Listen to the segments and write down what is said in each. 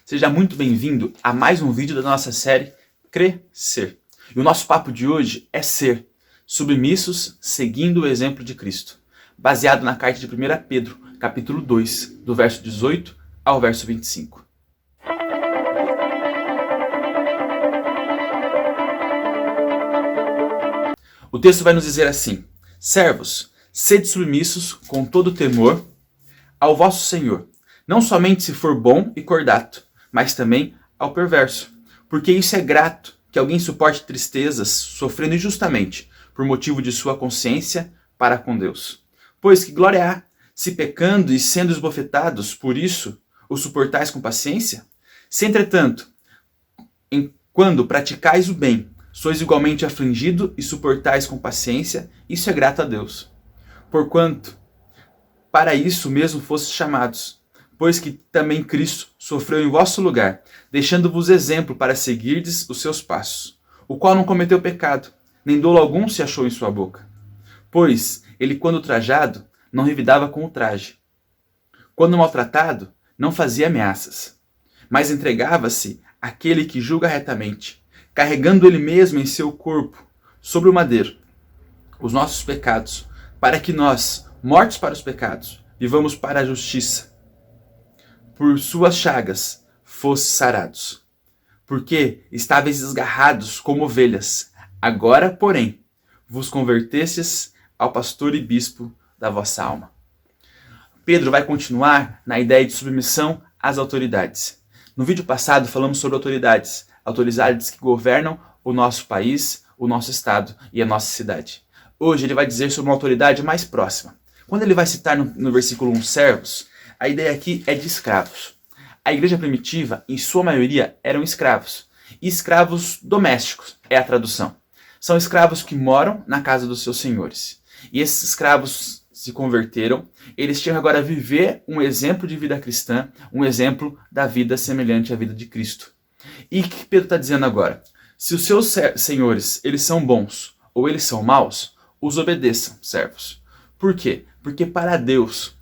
Seja muito bem-vindo a mais um vídeo da nossa série Crescer. E o nosso papo de hoje é ser submissos seguindo o exemplo de Cristo, baseado na carta de 1 Pedro, capítulo 2, do verso 18 ao verso 25. O texto vai nos dizer assim: servos, sede submissos com todo temor ao vosso Senhor, não somente se for bom e cordato, mas também ao perverso, porque isso é grato, que alguém suporte tristezas, sofrendo injustamente, por motivo de sua consciência para com Deus. Pois que glória há, se pecando e sendo esbofetados, por isso o suportais com paciência? Se entretanto, quando praticais o bem, sois igualmente afligido e suportais com paciência, isso é grato a Deus. Porquanto, para isso mesmo fostes chamados, pois que também Cristo sofreu em vosso lugar, deixando-vos exemplo para seguirdes os seus passos, o qual não cometeu pecado, nem dolo algum se achou em sua boca. Pois ele, quando trajado, não revidava com o traje. Quando maltratado, não fazia ameaças, mas entregava-se àquele que julga retamente, carregando ele mesmo em seu corpo, sobre o madeiro, os nossos pecados, para que nós, mortos para os pecados, vivamos para a justiça. Por suas chagas fostes sarados, porque estáveis desgarrados como ovelhas. Agora, porém, vos convertestes ao pastor e bispo da vossa alma. Pedro vai continuar na ideia de submissão às autoridades. No vídeo passado falamos sobre autoridades que governam o nosso país, o nosso estado e a nossa cidade. Hoje ele vai dizer sobre uma autoridade mais próxima. Quando ele vai citar no versículo 1 servos, a ideia aqui é de escravos. A igreja primitiva, em sua maioria, eram escravos. E escravos domésticos é a tradução. São escravos que moram na casa dos seus senhores. E esses escravos se converteram. Eles tinham agora a viver um exemplo de vida cristã, um exemplo da vida semelhante à vida de Cristo. E o que Pedro está dizendo agora? Se os seus senhores eles são bons ou eles são maus, os obedeçam, servos. Por quê? Porque para Deus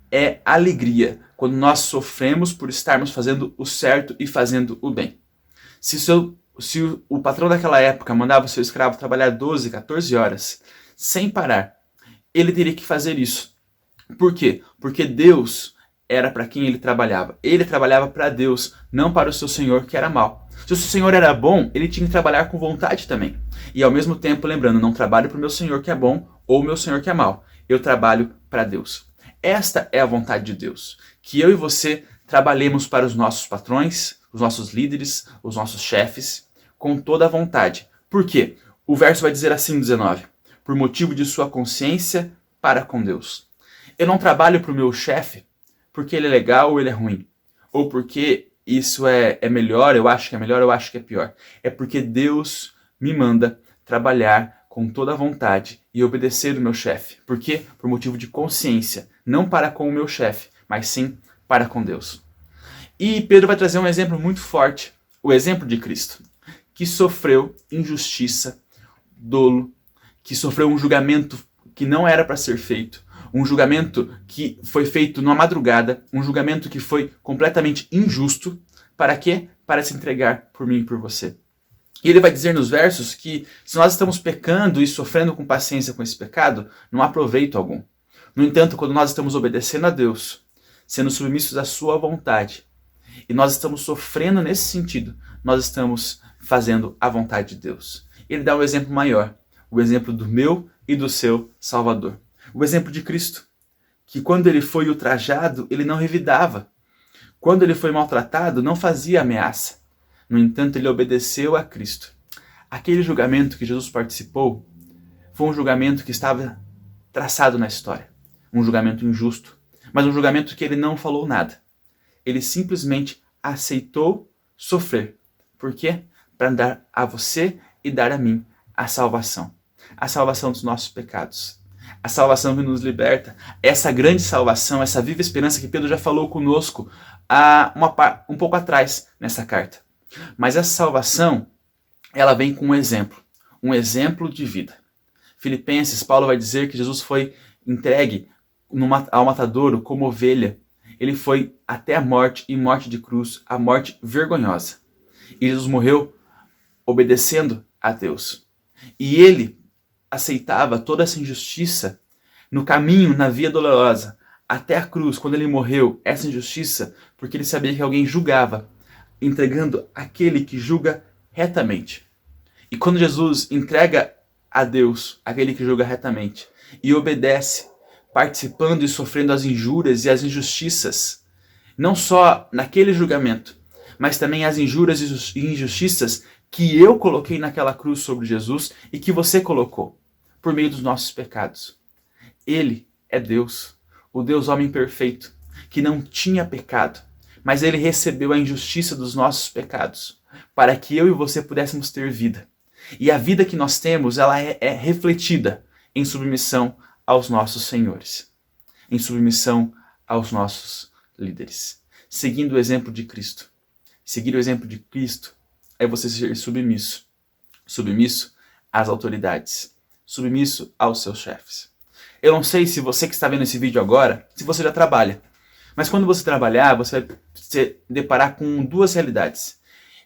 é alegria quando nós sofremos por estarmos fazendo o certo e fazendo o bem. Se o patrão daquela época mandava o seu escravo trabalhar 12, 14 horas sem parar, ele teria que fazer isso. Por quê? Porque Deus era para quem ele trabalhava. Ele trabalhava para Deus, não para o seu senhor que era mau. Se o seu senhor era bom, ele tinha que trabalhar com vontade também. E ao mesmo tempo, lembrando, não trabalho para o meu senhor que é bom ou o meu senhor que é mau. Eu trabalho para Deus. Esta é a vontade de Deus. Que eu e você trabalhemos para os nossos patrões, os nossos líderes, os nossos chefes, com toda a vontade. Por quê? O verso vai dizer assim no 19. Por motivo de sua consciência para com Deus. Eu não trabalho para o meu chefe porque ele é legal ou ele é ruim. Ou porque isso é melhor, eu acho que é melhor, eu acho que é pior. É porque Deus me manda trabalhar com toda a vontade e obedecer o meu chefe. Por quê? Por motivo de consciência. Não para com o meu chefe, mas sim para com Deus. E Pedro vai trazer um exemplo muito forte. O exemplo de Cristo, que sofreu injustiça, dolo, que sofreu um julgamento que não era para ser feito, um julgamento que foi feito numa madrugada, um julgamento que foi completamente injusto. Para quê? Para se entregar por mim e por você. E ele vai dizer nos versos que se nós estamos pecando e sofrendo com paciência com esse pecado, não há proveito algum. No entanto, quando nós estamos obedecendo a Deus, sendo submissos à sua vontade, e nós estamos sofrendo nesse sentido, nós estamos fazendo a vontade de Deus. Ele dá um exemplo maior, o exemplo do meu e do seu Salvador. O exemplo de Cristo, que quando ele foi ultrajado, ele não revidava. Quando ele foi maltratado, não fazia ameaça. No entanto, ele obedeceu a Cristo. Aquele julgamento que Jesus participou foi um julgamento que estava traçado na história. Um julgamento injusto, mas um julgamento que ele não falou nada. Ele simplesmente aceitou sofrer. Por quê? Para dar a você e dar a mim a salvação. A salvação dos nossos pecados. A salvação que nos liberta. Essa grande salvação, essa viva esperança que Pedro já falou conosco um pouco atrás nessa carta. Mas essa salvação, ela vem com um exemplo de vida. Filipenses, Paulo vai dizer que Jesus foi entregue ao matadouro como ovelha. Ele foi até a morte, e morte de cruz, a morte vergonhosa. E Jesus morreu obedecendo a Deus. E ele aceitava toda essa injustiça no caminho, na via dolorosa, até a cruz, quando ele morreu, essa injustiça, porque ele sabia que alguém julgava, entregando aquele que julga retamente. E quando Jesus entrega a Deus, aquele que julga retamente, e obedece, participando e sofrendo as injúrias e as injustiças, não só naquele julgamento, mas também as injúrias e injustiças que eu coloquei naquela cruz sobre Jesus e que você colocou, por meio dos nossos pecados. Ele é Deus, o Deus homem perfeito, que não tinha pecado, mas ele recebeu a injustiça dos nossos pecados, para que eu e você pudéssemos ter vida. E a vida que nós temos, ela é refletida em submissão aos nossos senhores, em submissão aos nossos líderes, seguindo o exemplo de Cristo. Seguir o exemplo de Cristo é você ser submisso, submisso às autoridades, submisso aos seus chefes. Eu não sei se você que está vendo esse vídeo agora, se você já trabalha, mas quando você trabalhar, você vai se deparar com duas realidades.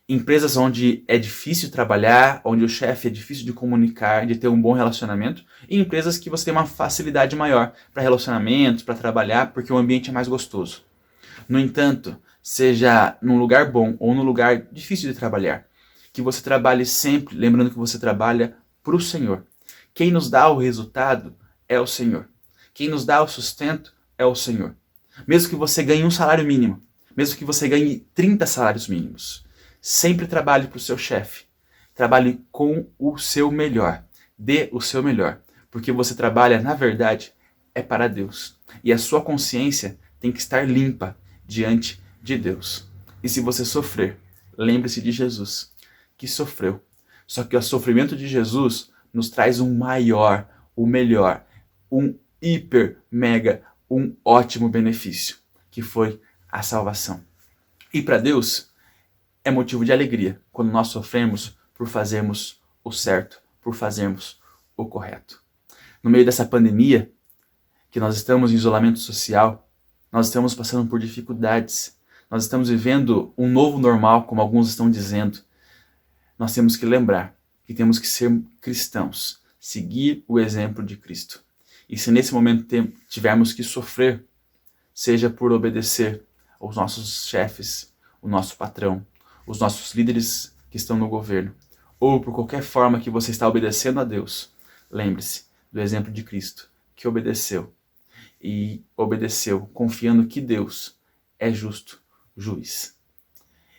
Empresas onde é difícil trabalhar, onde o chefe é difícil de comunicar, de ter um bom relacionamento, e empresas que você tem uma facilidade maior para relacionamentos, para trabalhar, porque o ambiente é mais gostoso. No entanto, seja num lugar bom ou num lugar difícil de trabalhar, que você trabalhe sempre lembrando que você trabalha para o Senhor. Quem nos dá o resultado é o Senhor. Quem nos dá o sustento é o Senhor. Mesmo que você ganhe um salário mínimo, mesmo que você ganhe 30 salários mínimos, sempre trabalhe para o seu chefe. Trabalhe com o seu melhor. Dê o seu melhor. Porque você trabalha, na verdade, é para Deus. E a sua consciência tem que estar limpa diante de Deus. E se você sofrer, lembre-se de Jesus, que sofreu. Só que o sofrimento de Jesus nos traz um maior, o melhor, um hiper, mega, um ótimo benefício, que foi a salvação. E para Deus é motivo de alegria quando nós sofremos por fazermos o certo, por fazermos o correto. No meio dessa pandemia, que nós estamos em isolamento social, nós estamos passando por dificuldades, nós estamos vivendo um novo normal, como alguns estão dizendo. Nós temos que lembrar que temos que ser cristãos, seguir o exemplo de Cristo. E se nesse momento tivermos que sofrer, seja por obedecer aos nossos chefes, o nosso patrão, os nossos líderes que estão no governo, ou por qualquer forma que você está obedecendo a Deus, lembre-se do exemplo de Cristo, que obedeceu. E obedeceu confiando que Deus é justo juiz.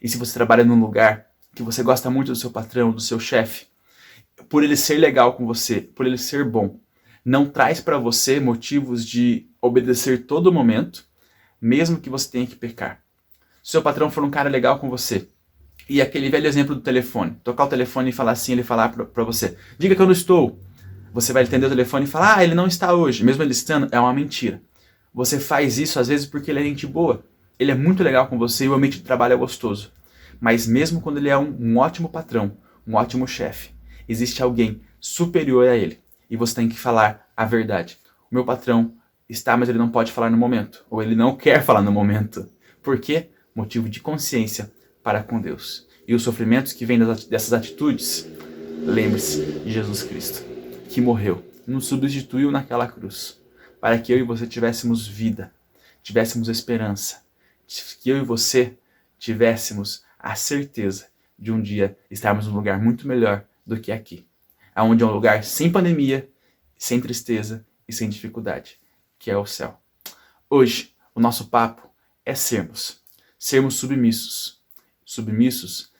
E se você trabalha num lugar que você gosta muito do seu patrão, do seu chefe, por ele ser legal com você, por ele ser bom, não traz para você motivos de obedecer todo momento, mesmo que você tenha que pecar. Se o seu patrão for um cara legal com você, e aquele velho exemplo do telefone, tocar o telefone e falar assim, ele falar para você, diga que eu não estou. Você vai atender o telefone e falar, ele não está hoje, mesmo ele estando, é uma mentira. Você faz isso às vezes porque ele é gente boa, ele é muito legal com você e o ambiente de trabalho é gostoso. Mas mesmo quando ele é um ótimo patrão, um ótimo chefe, existe alguém superior a ele. E você tem que falar a verdade. O meu patrão está, mas ele não pode falar no momento. Ou ele não quer falar no momento. Por quê? Motivo de consciência para com Deus. E os sofrimentos que vêm dessas atitudes, lembre-se de Jesus Cristo, que morreu, nos substituiu naquela cruz, para que eu e você tivéssemos vida, tivéssemos esperança, que eu e você tivéssemos a certeza de um dia estarmos num lugar muito melhor do que aqui, aonde é um lugar sem pandemia, sem tristeza e sem dificuldade, que é o céu. Hoje, o nosso papo é sermos submissos,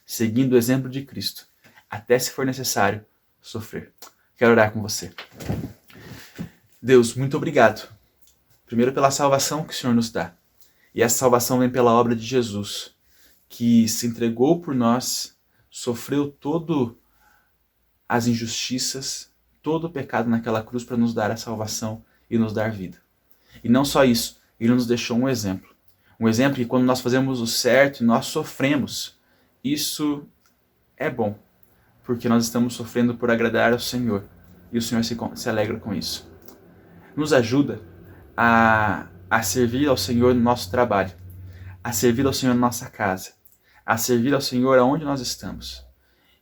seguindo o exemplo de Cristo, até se for necessário sofrer. Quero orar com você. Deus, muito obrigado. Primeiro pela salvação que o Senhor nos dá. E essa salvação vem pela obra de Jesus, que se entregou por nós, sofreu todas as injustiças, todo o pecado naquela cruz para nos dar a salvação e nos dar vida. E não só isso, ele nos deixou um exemplo. Um exemplo que quando nós fazemos o certo e nós sofremos, isso é bom, porque nós estamos sofrendo por agradar ao Senhor. E o Senhor se alegra com isso. Nos ajuda a a servir ao Senhor no nosso trabalho, a servir ao Senhor na nossa casa, a servir ao Senhor aonde nós estamos.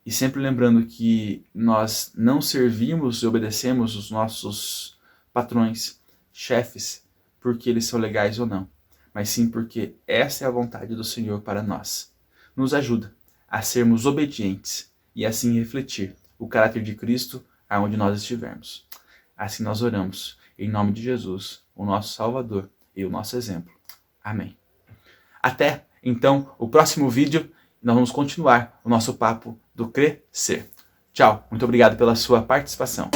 E sempre lembrando que nós não servimos e obedecemos os nossos patrões, chefes, porque eles são legais ou não, mas sim porque essa é a vontade do Senhor para nós. Nos ajuda a sermos obedientes e assim refletir o caráter de Cristo aonde nós estivermos. Assim nós oramos, em nome de Jesus, o nosso Salvador e o nosso exemplo. Amém. Até, então, o próximo vídeo, nós vamos continuar o nosso papo do crescer. Tchau, muito obrigado pela sua participação.